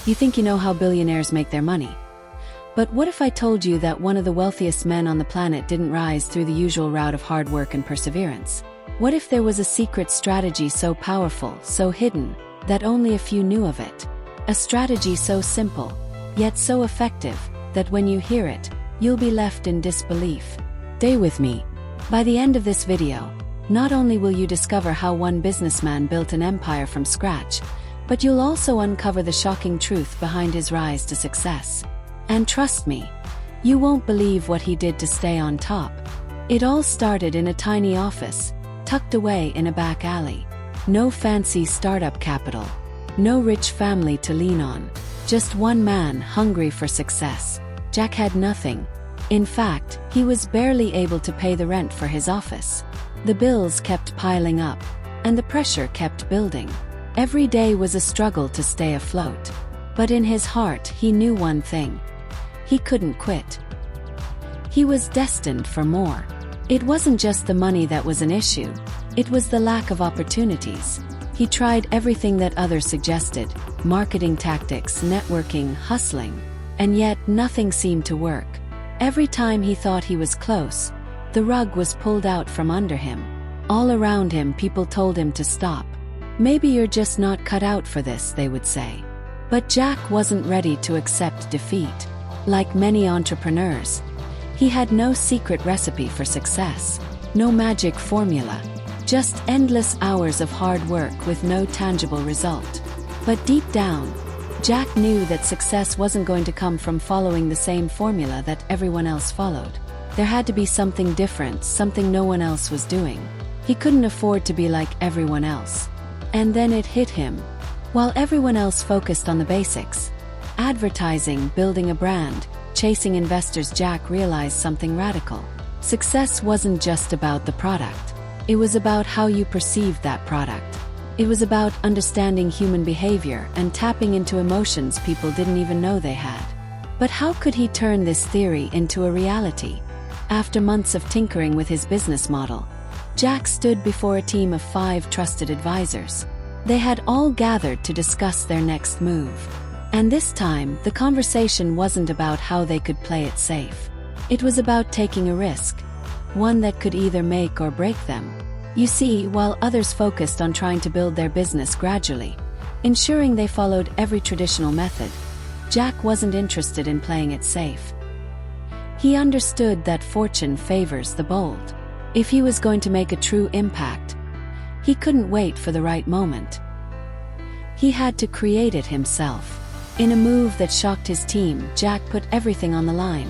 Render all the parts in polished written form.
You think you know how billionaires make their money. But what if I told you that one of the wealthiest men on the planet didn't rise through the usual route of hard work and perseverance? What if there was a secret strategy so powerful, so hidden, that only a few knew of it? A strategy so simple, yet so effective, that when you hear it, you'll be left in disbelief. Stay with me. By the end of this video, not only will you discover how one businessman built an empire from scratch, but you'll also uncover the shocking truth behind his rise to success. And trust me, you won't believe what he did to stay on top. It all started in a tiny office, tucked away in a back alley. No fancy startup capital, no rich family to lean on, just one man hungry for success. Jack had nothing. In fact, he was barely able to pay the rent for his office. The bills kept piling up, and the pressure kept building. Every day was a struggle to stay afloat. But in his heart, he knew one thing. He couldn't quit. He was destined for more. It wasn't just the money that was an issue, it was the lack of opportunities. He tried everything that others suggested, marketing tactics, networking, hustling, and yet nothing seemed to work. Every time he thought he was close, the rug was pulled out from under him. All around him, people told him to stop. Maybe you're just not cut out for this, they would say. But Jack wasn't ready to accept defeat. Like many entrepreneurs, he had no secret recipe for success, no magic formula, just endless hours of hard work with no tangible result. But deep down, Jack knew that success wasn't going to come from following the same formula that everyone else followed. There had to be something different, something no one else was doing. He couldn't afford to be like everyone else. And then it hit him. While everyone else focused on the basics, advertising, building a brand, chasing investors, Jack realized something radical. Success wasn't just about the product. It was about how you perceived that product. It was about understanding human behavior and tapping into emotions people didn't even know they had. But how could he turn this theory into a reality? After months of tinkering with his business model, Jack stood before a team of 5 trusted advisors. They had all gathered to discuss their next move. And this time, the conversation wasn't about how they could play it safe. It was about taking a risk, one that could either make or break them. You see, while others focused on trying to build their business gradually, ensuring they followed every traditional method, Jack wasn't interested in playing it safe. He understood that fortune favors the bold. If he was going to make a true impact, he couldn't wait for the right moment. He had to create it himself. In a move that shocked his team, Jack put everything on the line.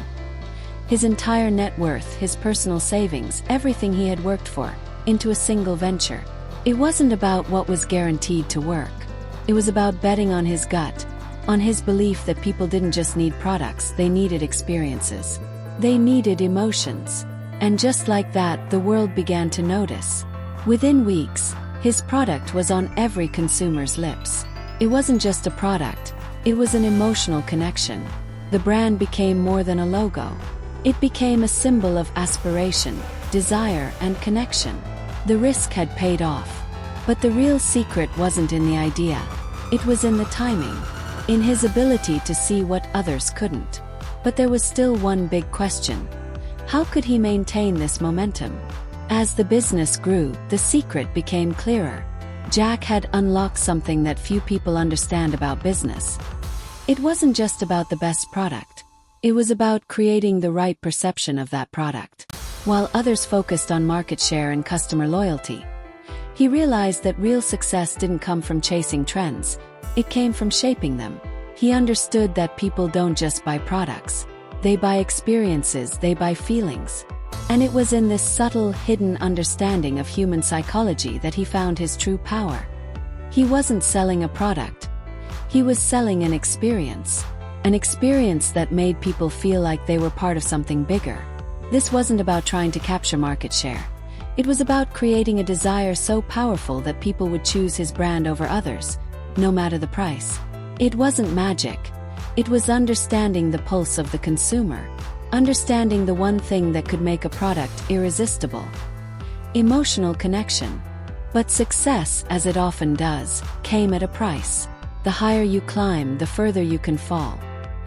His entire net worth, his personal savings, everything he had worked for, into a single venture. It wasn't about what was guaranteed to work. It was about betting on his gut, on his belief that people didn't just need products, they needed experiences. They needed emotions. And just like that, the world began to notice. Within weeks, his product was on every consumer's lips. It wasn't just a product. It was an emotional connection. The brand became more than a logo. It became a symbol of aspiration, desire, and connection. The risk had paid off. But the real secret wasn't in the idea. It was in the timing, in his ability to see what others couldn't. But there was still one big question. How could he maintain this momentum? As the business grew, the secret became clearer. Jack had unlocked something that few people understand about business. It wasn't just about the best product. It was about creating the right perception of that product. While others focused on market share and customer loyalty, he realized that real success didn't come from chasing trends. It came from shaping them. He understood that people don't just buy products. They buy experiences, they buy feelings. And it was in this subtle, hidden understanding of human psychology that he found his true power. He wasn't selling a product. He was selling an experience that made people feel like they were part of something bigger. This wasn't about trying to capture market share. It was about creating a desire so powerful that people would choose his brand over others, no matter the price. It wasn't magic. It was understanding the pulse of the consumer, understanding the one thing that could make a product irresistible: emotional connection. But success, as it often does, came at a price. The higher you climb, the further you can fall.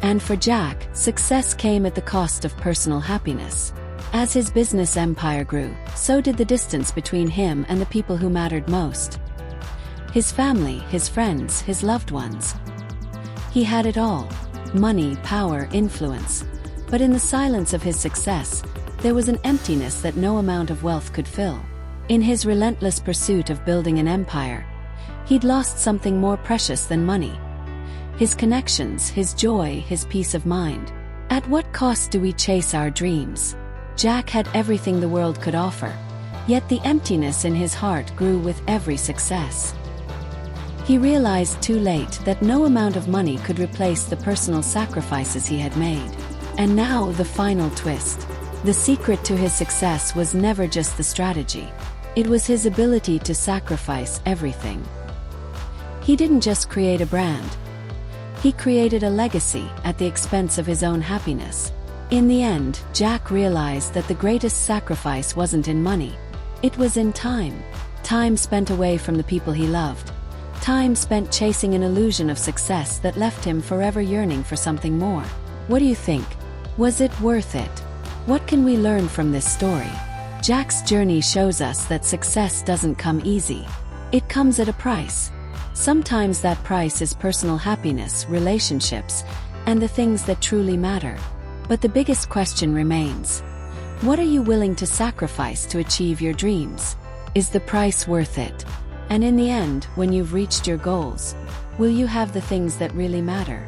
And for Jack, success came at the cost of personal happiness. As his business empire grew, so did the distance between him and the people who mattered most. His family, his friends, his loved ones. He had it all: money, power, influence. But in the silence of his success, there was an emptiness that no amount of wealth could fill. In his relentless pursuit of building an empire, he'd lost something more precious than money: his connections, his joy, his peace of mind. At what cost do we chase our dreams? Jack had everything the world could offer, yet the emptiness in his heart grew with every success. He realized too late that no amount of money could replace the personal sacrifices he had made. And now the final twist. The secret to his success was never just the strategy. It was his ability to sacrifice everything. He didn't just create a brand. He created a legacy at the expense of his own happiness. In the end, Jack realized that the greatest sacrifice wasn't in money. It was in time. Time spent away from the people he loved. Time spent chasing an illusion of success that left him forever yearning for something more. What do you think? Was it worth it? What can we learn from this story? Jack's journey shows us that success doesn't come easy. It comes at a price. Sometimes that price is personal happiness, relationships, and the things that truly matter. But the biggest question remains: what are you willing to sacrifice to achieve your dreams? Is the price worth it? And in the end, when you've reached your goals, will you have the things that really matter?